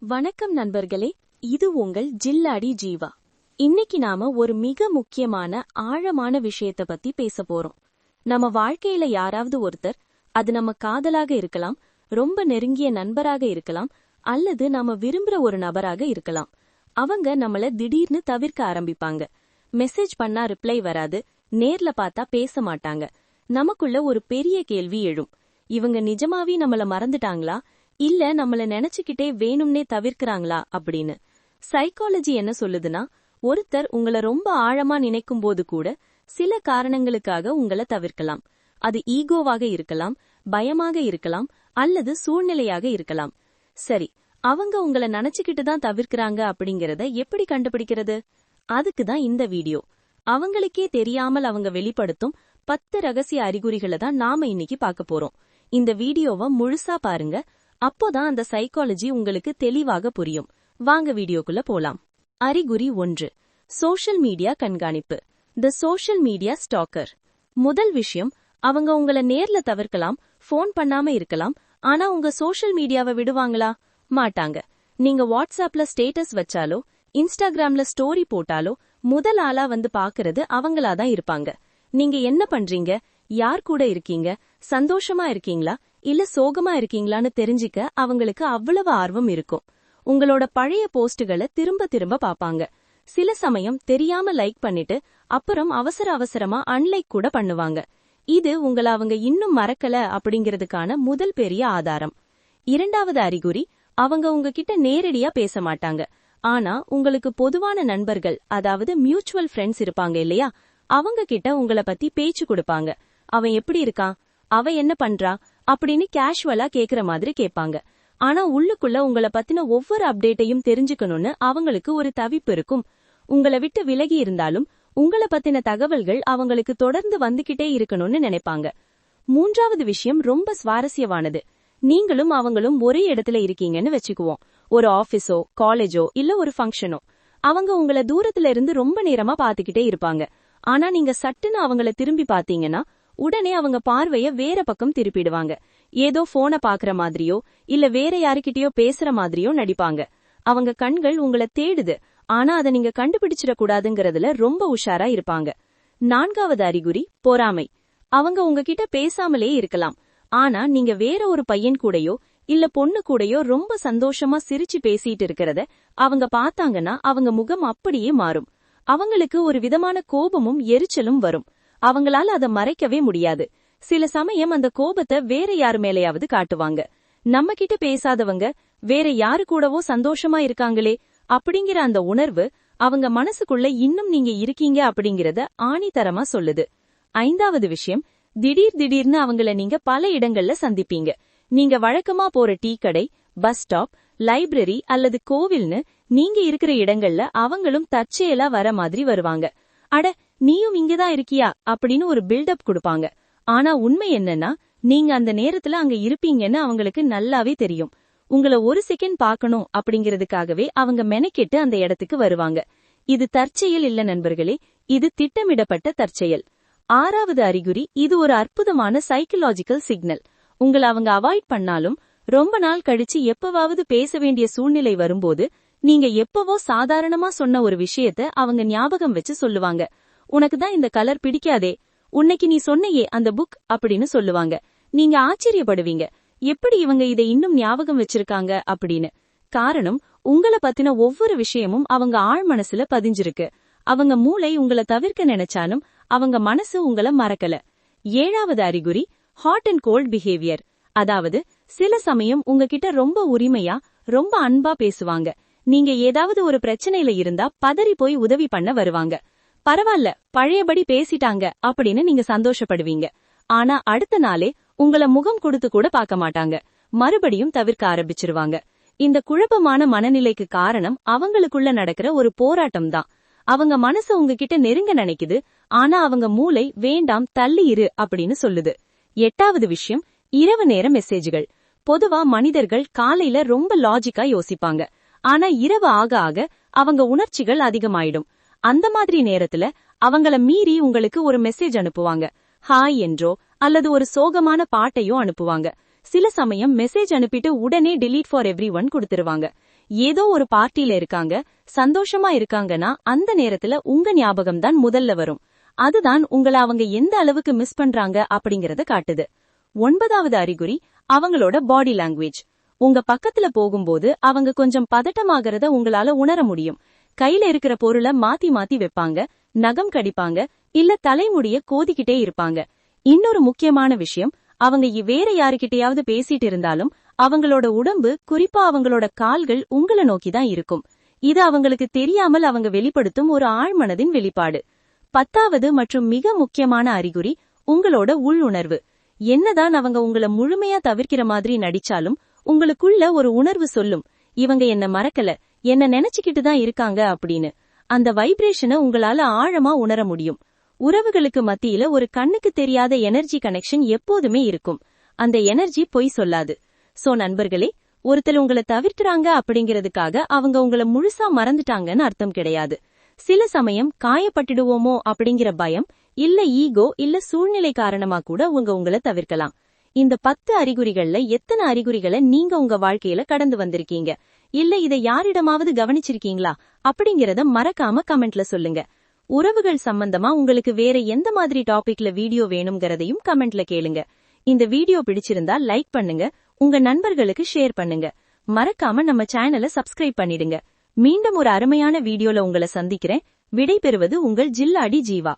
வணக்கம் நண்பர்களே, இது உங்கள் ஜில்லாடி ஜீவா. இன்னைக்கு நாம ஒரு மிக முக்கியமான ஆழமான விஷயத்த பத்தி பேச போறோம். நம்ம வாழ்க்கையில யாராவது ஒருத்தர், அது நம்ம காதலாக இருக்கலாம், ரொம்ப நெருங்கிய நண்பராக இருக்கலாம், அல்லது நாம விரும்புற ஒரு நபராக இருக்கலாம். அவங்க நம்மள திடீர்னு தவிர்க்க ஆரம்பிப்பாங்க. மெசேஜ் பண்ணா ரிப்ளை வராது, நேர்ல பார்த்தா பேச மாட்டாங்க. நமக்குள்ள ஒரு பெரிய கேள்வி எழும். இவங்க நிஜமாவே நம்மள மறந்துட்டாங்களா, இல்ல நம்மள நினைச்சுக்கிட்டே வேணும்னே தவிர்க்கறாங்களா அப்படின்னு. சைக்காலஜி என்ன சொல்லுதுன்னா, ஒருத்தர் உங்களை ரொம்ப ஆழமா நினைக்கும் போது கூட சில காரணங்களுக்காக உங்களை தவிர்க்கலாம். அது ஈகோவாக இருக்கலாம், பயமாக இருக்கலாம், அல்லது சூழ்நிலையாக இருக்கலாம். சரி, அவங்க உங்களை நினைச்சுக்கிட்டு தான் தவிர்க்கறாங்க அப்படிங்கறத எப்படி கண்டுபிடிக்கிறது? அதுக்குதான் இந்த வீடியோ. அவங்களுக்கே தெரியாமல் அவங்க வெளிப்படுத்தும் 10 ரகசிய அறிகுறிகளை தான் நாம இன்னைக்கு பார்க்க போறோம். இந்த வீடியோவை முழுசா பாருங்க, அப்போதான் அந்த சைக்காலஜி உங்களுக்கு தெளிவாக புரியும். வாங்க வீடியோக்குள்ள போலாம். அறிகுறி 1, சோஷியல் மீடியா கண்காணிப்பு. The social media ஸ்டாக்கர். முதல் விஷயம், அவங்க உங்களை நேர்ல தவிர்க்கலாம், போன் பண்ணாம இருக்கலாம், ஆனா உங்க சோஷியல் மீடியாவை விடுவாங்களா? மாட்டாங்க. நீங்க வாட்ஸ்அப்ல ஸ்டேட்டஸ் வச்சாலோ, இன்ஸ்டாகிராம்ல ஸ்டோரி போட்டாலோ முதல் ஆளா வந்து பாக்குறது அவங்களாதான் இருப்பாங்க. நீங்க என்ன பண்றீங்க, யார் கூட இருக்கீங்க, சந்தோஷமா இருக்கீங்களா இல்ல சோகமா இருக்கீங்களான்னு தெரிஞ்சிக்க அவங்களுக்கு அவ்வளவு ஆர்வம் இருக்கும். உங்களோட பழைய போஸ்டுகளை திரும்ப திரும்ப பாப்பாங்க. சில சமயம் தெரியாம லைக் பண்ணிட்டு அப்புறம் அவசரமா அன்லைக் கூட பண்ணுவாங்க. இது உங்களை அவங்க இன்னும் மறக்கல அப்படிங்கிறதுக்கான முதல் பெரிய ஆதாரம். இரண்டாவது அறிகுறி, அவங்க உங்ககிட்ட நேரடியா பேச மாட்டாங்க, ஆனா உங்களுக்கு பொதுவான நண்பர்கள், அதாவது மியூச்சுவல் ஃப்ரெண்ட்ஸ் இருப்பாங்க இல்லையா, அவங்க கிட்ட உங்களை பத்தி பேச்சு கொடுப்பாங்க. அவன் எப்படி இருக்கான், அவ என்ன பண்றா அப்படின்னு கேஷுவலா கேக்குற மாதிரி கேட்பாங்க. ஆனா உள்ளுக்குள்ள உங்களை பத்தின ஒவ்வொரு அப்டேட்டையும் தெரிஞ்சுக்கணும்னு அவங்களுக்கு ஒரு தவிப்பு இருக்கும். உங்களை விட்டு விலகி இருந்தாலும் உங்களை பத்தின தகவல்கள் அவங்களுக்கு தொடர்ந்து வந்துகிட்டே இருக்கணும்னு நினைப்பாங்க. மூன்றாவது விஷயம் ரொம்ப சுவாரஸ்யமானது. நீங்களும் அவங்களும் ஒரே இடத்துல இருக்கீங்கன்னு வச்சுக்குவோம். ஒரு ஆபீஸோ காலேஜோ இல்ல ஒரு ஃபங்க்ஷனோ. அவங்க உங்களை தூரத்துல இருந்து ரொம்ப நேரமா பாத்துக்கிட்டே இருப்பாங்க. ஆனா நீங்க சட்டுன்னு அவங்கள திரும்பி பாத்தீங்கன்னா உடனே அவங்க பார்வைய வேற பக்கம் திருப்பிடுவாங்க. ஏதோ போனை பாக்குற மாதிரியோ இல்ல வேற யாருக்கிட்டயோ பேசுற மாதிரியோ நடிப்பாங்க. அவங்க கண்கள் உங்களை தேடுது, ஆனா அதை நீங்க கண்டுபிடிச்சிட கூடாதுங்கிறதுல ரொம்ப உஷாரா இருப்பாங்க. நான்காவது அறிகுறி, பொறாமை. அவங்க உங்ககிட்ட பேசாமலே இருக்கலாம், ஆனா நீங்க வேற ஒரு பையன் கூடயோ இல்ல பொண்ணு கூடயோ ரொம்ப சந்தோஷமா சிரிச்சு பேசிட்டு இருக்கிறத அவங்க பார்த்தாங்கன்னா அவங்க முகம் அப்படியே மாறும். அவங்களுக்கு ஒரு விதமான கோபமும் எரிச்சலும் வரும். அவங்களால அதை மறைக்கவே முடியாது. சில சமயம் அந்த கோபத்தை வேற யாரு மேலேயாவது காட்டுவாங்க. நம்ம கிட்ட பேசாதவங்க வேற யாரு கூடவோ சந்தோஷமா இருக்காங்களே அப்படிங்கிற அந்த உணர்வு அவங்க மனசுக்குள்ள இன்னும் நீங்க இருக்கீங்க அப்படிங்கறத ஆணித்தரமா சொல்லுது. ஐந்தாவது விஷயம், திடீர்னு அவங்கள நீங்க பல இடங்கள்ல சந்திப்பீங்க. நீங்க வழக்கமா போற டீ கடை, பஸ் ஸ்டாப், லைப்ரரி அல்லது கோவில்னு நீங்க இருக்கிற இடங்கள்ல அவங்களும் தற்செயலா வர மாதிரி வருவாங்க. அட, நீயும் இங்கதான் இருக்கியா அப்படின்னு ஒரு பில்டப் கொடுப்பாங்க. ஆனா உண்மை என்னன்னா, நீங்க அந்த நேரத்துல அங்க இருப்பீங்கன்னு அவங்களுக்கு நல்லாவே தெரியும். உங்களை ஒரு செகண்ட் பார்க்கணும் அப்படிங்கிறதுக்காகவே அவங்க மெனக்கெட்டு அந்த இடத்துக்கு வருவாங்க. இது தற்செயல் இல்ல நண்பர்களே, இது திட்டமிடப்பட்ட தற்செயல். ஆறாவது அறிகுறி, இது ஒரு அற்புதமான சைக்கலாஜிக்கல் சிக்னல். உங்களை அவங்க அவாய்ட் பண்ணாலும் ரொம்ப நாள் கழிச்சு எப்பவாவது பேச வேண்டிய சூழ்நிலை வரும்போது நீங்க எப்பவோ சாதாரணமா சொன்ன ஒரு விஷயத்த அவங்க ஞாபகம் வச்சு சொல்லுவாங்க. உனக்கு தான் இந்த கலர் பிடிக்காதே, உன்னைக்கு நீ சொன்னையே அந்த புக் அப்படின்னு சொல்லுவாங்க. நீங்க ஆச்சரியப்படுவீங்க, எப்படி இவங்க இதை இன்னும் ஞாபகம் வச்சிருக்காங்க அப்படின்னு. காரணம், உங்களை பத்தின ஒவ்வொரு விஷயமும் அவங்க ஆழ் மனசுல பதிஞ்சிருக்கு. அவங்க மூளை உங்களை தவிர்க்க நினைச்சாலும் அவங்க மனசு உங்களை மறக்கல. ஏழாவது அறிகுறி, ஹாட் அண்ட் கோல்ட் பிஹேவியர். அதாவது சில சமயம் உங்ககிட்ட ரொம்ப உரிமையா ரொம்ப அன்பா பேசுவாங்க. நீங்க ஏதாவது ஒரு பிரச்சனையில இருந்தா பதறி போய் உதவி பண்ண வருவாங்க. பரவாயில்ல, பழையபடி பேசிட்டாங்க அப்படின்னு நீங்க சந்தோஷப்படுவீங்க. ஆனா அடுத்த நாளே உங்கள முகம் கொடுத்து கூட பார்க்க மாட்டாங்க, மறுபடியும் தவிர்க்க ஆரம்பிச்சிருவாங்க. இந்த குழப்பமான மனநிலைக்கு காரணம் அவங்களுக்குள்ள நடக்கிற ஒரு போராட்டம் தான். அவங்க மனசு உங்ககிட்ட நெருங்க நினைக்குது, ஆனா அவங்க மூளை வேண்டாம் தள்ளி இரு அப்படின்னு சொல்லுது. எட்டாவது விஷயம், இரவு நேர மெசேஜ்கள். பொதுவா மனிதர்கள் காலையில ரொம்ப லாஜிக்கா யோசிப்பாங்க, ஆனா இரவு ஆக ஆக அவங்க உணர்ச்சிகள் அதிகமாயிடும். அந்த மாதிரி நேரத்துல அவங்கள மீறி உங்களுக்கு ஒரு மெசேஜ் அனுப்புவாங்க. ஹாய் என்றோ அல்லது ஒரு சோகமான பாட்டையோ அனுப்புவாங்க. சில சமயம் மெசேஜ் அனுப்பிட்டு உடனே delete for everyone கொடுத்துருவாங்க. ஏதோ ஒரு பார்ட்டில இருக்காங்க, சந்தோஷமா இருக்காங்கன்னா அந்த நேரத்துல உங்க ஞாபகம் தான் முதல்ல வரும். அதுதான் உங்கள அவங்க எந்த அளவுக்கு மிஸ் பண்றாங்க அப்படிங்கறத காட்டுது. 9வது அறிகுறி அவங்களோட பாடி லாங்குவேஜ். உங்க பக்கத்துல போகும்போது அவங்க கொஞ்சம் பதட்டமாகறத உங்களால உணர முடியும். கையில இருக்கிற பொருளை மாத்தி மாத்தி வைப்பாங்க, நகம் கடிப்பாங்க, இல்ல தலைமுடிய கோதிக்கிட்டே இருப்பாங்க. இன்னொரு முக்கியமான விஷயம், அவங்க வேற யாருக்கிட்டையாவது பேசிட்டு இருந்தாலும் அவங்களோட உடம்பு, குறிப்பா அவங்களோட கால்கள் உங்களை நோக்கிதான் இருக்கும். இது அவங்களுக்கு தெரியாமல் அவங்க வெளிப்படுத்தும் ஒரு ஆழ்மனதின் வெளிப்பாடு. 10வது மற்றும் மிக முக்கியமான அறிகுறி உங்களோட உள்ளுணர்வு. என்னதான் அவங்க உங்களை முழுமையா தவிர்க்கிற மாதிரி நடிச்சாலும் உங்களுக்குள்ள ஒரு உணர்வு சொல்லும், இவங்க என்ன மறக்கல, என்ன நினைச்சுக்கிட்டு தான் இருக்காங்க அப்படின்னு. அந்த வைப்ரேஷனை உங்களால ஆழமா உணர முடியும். உறவுகளுக்கு மத்தியில ஒரு கண்ணுக்கு தெரியாத எனர்ஜி கனெக்ஷன் எப்போதுமே இருக்கும். அந்த எனர்ஜி பொய் சொல்லாது. சோ நண்பர்களே, ஒருத்தர் உங்களை தவிர்க்கிறாங்க அப்படிங்கிறதுக்காக அவங்க உங்களை முழுசா மறந்துட்டாங்கன்னு அர்த்தம் கிடையாது. சில சமயம் காயப்பட்டுடுவோமோ அப்படிங்கிற பயம், இல்ல ஈகோ, இல்ல சூழ்நிலை காரணமா கூட உங்களை தவிர்க்கலாம். இந்த 10 அறிகுறிகள்ல எத்தனை அறிகுறிகளை நீங்க உங்க வாழ்க்கையில கடந்து வந்திருக்கீங்க, இல்ல இதை யாரிடமாவது கவனிச்சிருக்கீங்களா அப்படிங்கறத மறக்காம கமெண்ட்ல சொல்லுங்க. உறவுகள் சம்பந்தமா உங்களுக்கு வேற எந்த மாதிரி டாபிக்ல வீடியோ வேணும்ங்கறதையும் கமெண்ட்ல கேளுங்க. இந்த வீடியோ பிடிச்சிருந்தா லைக் பண்ணுங்க, உங்க நண்பர்களுக்கு ஷேர் பண்ணுங்க. மறக்காம நம்ம சேனலை சப்ஸ்கிரைப் பண்ணிடுங்க. மீண்டும் ஒரு அருமையான வீடியோல உங்களை சந்திக்கிறேன். விடை பெறுவது உங்கள் ஜில்லாடி ஜீவா.